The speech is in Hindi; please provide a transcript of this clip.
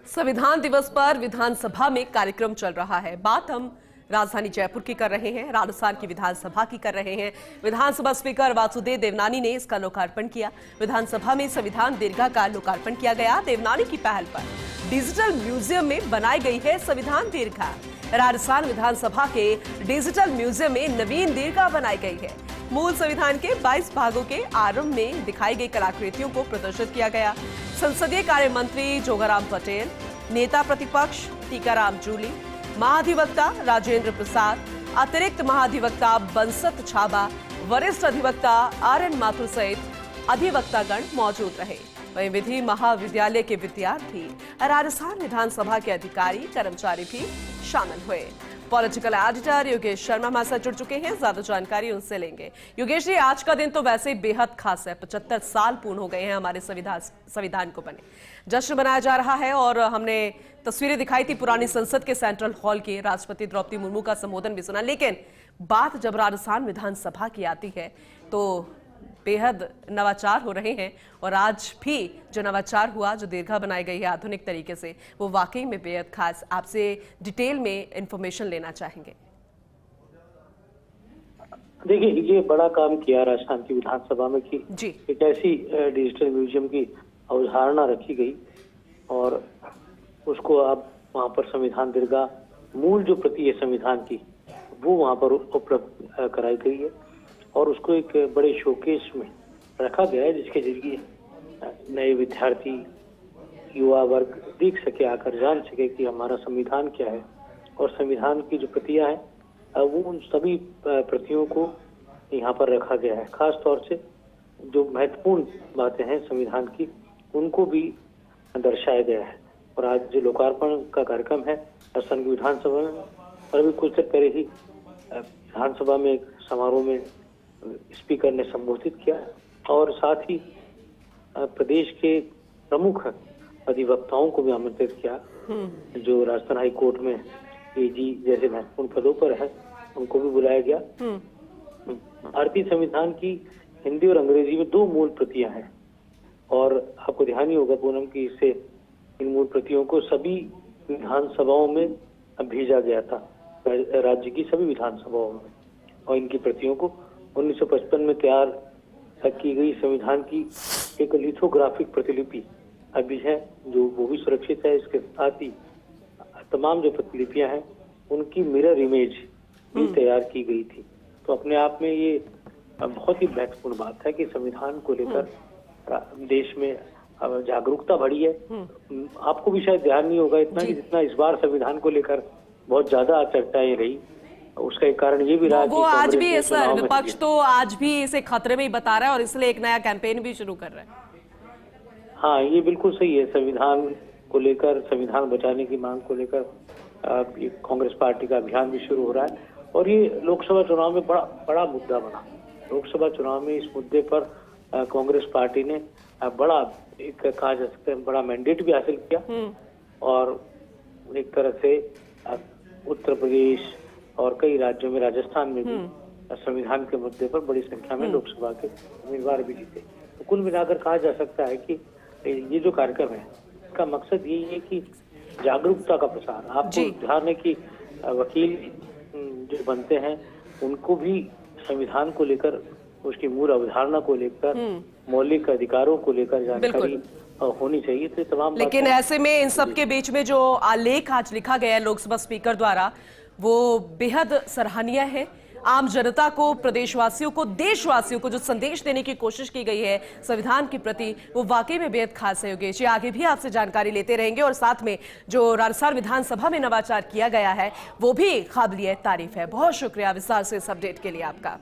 संविधान दिवस पर विधानसभा में कार्यक्रम चल रहा है। बात हम राजधानी जयपुर की कर रहे हैं, राजस्थान की विधानसभा की कर रहे हैं। विधानसभा स्पीकर वासुदेव देवनानी ने इसका लोकार्पण किया। विधानसभा में संविधान दीर्घा का लोकार्पण किया गया। देवनानी की पहल पर डिजिटल म्यूजियम में बनाई गई है संविधान दीर्घा। राजस्थान विधानसभा के डिजिटल म्यूजियम में नवीन दीर्घा बनाई गई है। मूल संविधान के 22 भागों के आरंभ में दिखाई गई कलाकृतियों को प्रदर्शित किया गया। संसदीय कार्य मंत्री जोगाराम पटेल, नेता प्रतिपक्ष टीकाराम जूली, महाधिवक्ता राजेंद्र प्रसाद, अतिरिक्त महाधिवक्ता बंसत छाबा, वरिष्ठ अधिवक्ता आर.एन. माथुर सहित अधिवक्तागण मौजूद रहे। वहीं विधि महाविद्यालय के विद्यार्थी, राजस्थान विधानसभा के अधिकारी कर्मचारी भी शामिल हुए। पॉलिटिकल एडिटर योगेश शर्मा हमारे साथ जुड़ चुके हैं, ज्यादा जानकारी उनसे लेंगे। योगेश जी, आज का दिन तो वैसे ही बेहद खास है। 75 साल पूर्ण हो गए हैं हमारे संविधान को बने। जश्न मनाया जा रहा है और हमने तस्वीरें दिखाई थी पुरानी संसद के सेंट्रल हॉल की। राष्ट्रपति द्रौपदी मुर्मू का संबोधन भी सुना। लेकिन बात जब राजस्थान विधानसभा की आती है तो बेहद नवाचार हो रहे हैं और आज भी जो नवाचार हुआ, जो दीर्घा बनाई गई है आधुनिक तरीके से, वो वाकई में बेहद खास। आपसे डिटेल में इंफॉर्मेशन लेना चाहेंगे। देखिए, ये बड़ा काम किया राजस्थान की विधानसभा में कि जी एक ऐसी डिजिटल म्यूजियम की अवधारणा रखी गई और उसको अब वहाँ पर संविधान दीर्घा, मूल जो प्रति है संविधान की, वो वहाँ पर उपलब्ध कराई गई है और उसको एक बड़े शोकेस में रखा गया है, जिसके जरिए नए विद्यार्थी, युवा वर्ग देख सके, आकर जान सके कि हमारा संविधान क्या है। और संविधान की जो प्रतियां हैं वो उन सभी प्रतियों को यहाँ पर रखा गया है। खास तौर से जो महत्वपूर्ण बातें हैं संविधान की, उनको भी दर्शाया गया है। और आज जो लोकार्पण का कार्यक्रम है राजस्थान की विधानसभा में, और अभी कुछ देर पहले ही विधानसभा में एक समारोह में स्पीकर ने संबोधित किया और साथ ही प्रदेश के प्रमुख अधिवक्ताओं को भी आमंत्रित किया, जो राजस्थान हाई कोर्ट में एजी जैसे महत्वपूर्ण पदों पर है, उनको भी बुलाया गया। भारतीय संविधान की हिंदी और अंग्रेजी में 2 मूल प्रतियां हैं और आपको ध्यान ही होगा पूनम की, इससे इन मूल प्रतियों को सभी विधानसभाओं में भेजा गया था, राज्य की सभी विधानसभाओं में। और इनकी प्रतियों को 1955 में तैयार की गई संविधान की एक लिथोग्राफिक प्रतिलिपि अभी है, जो वो भी सुरक्षित है। इसके साथ ही तमाम जो प्रतिलिपियां हैं उनकी मिरर इमेज भी तैयार की गई थी। तो अपने आप में ये बहुत ही महत्वपूर्ण बात है कि संविधान को लेकर देश में जागरूकता बढ़ी है। आपको भी शायद ध्यान नहीं होगा इतना कि जितना इस बार संविधान को लेकर बहुत ज्यादा चर्चाएं रही, उसका एक कारण ये भी रहा वो आज भी है सर, विपक्ष तो आज भी इसे खतरे में ही बता रहा है और इसलिए एक नया कैंपेन भी शुरू कर रहा है। हाँ, ये बिल्कुल सही है। संविधान को लेकर, संविधान बचाने की मांग को लेकर कांग्रेस पार्टी का अभियान भी शुरू हो रहा है और ये लोकसभा चुनाव में बड़ा मुद्दा बना। लोकसभा चुनाव में इस मुद्दे पर कांग्रेस पार्टी ने बड़ा, एक कहा जा सकता है, बड़ा मैंडेट भी हासिल किया और एक तरह से उत्तर प्रदेश और कई राज्यों में, राजस्थान में भी संविधान के मुद्दे पर बड़ी संख्या में लोकसभा के उम्मीदवार भी जीते। तो कुल मिलाकर कहा जा सकता है कि ये जो कार्यक्रम है, इसका मकसद यही है कि जागरूकता का प्रसार। आपको ध्यान है कि वकील जो बनते हैं उनको भी संविधान को लेकर, उसकी मूल अवधारणा को लेकर, मौलिक अधिकारों को लेकर जानकारी होनी चाहिए। तो तमाम, लेकिन ऐसे में इन सब के बीच में जो आलेख आज लिखा गया है लोकसभा स्पीकर द्वारा, वो बेहद सराहनीय है। आम जनता को, प्रदेशवासियों को, देशवासियों को जो संदेश देने की कोशिश की गई है संविधान के प्रति, वो वाकई में बेहद खास है। योगेश, आगे भी आपसे जानकारी लेते रहेंगे और साथ में जो राजस्थान विधानसभा में नवाचार किया गया है वो भी काबिलियत तारीफ है। बहुत शुक्रिया विस्तार से इस अपडेट के लिए आपका।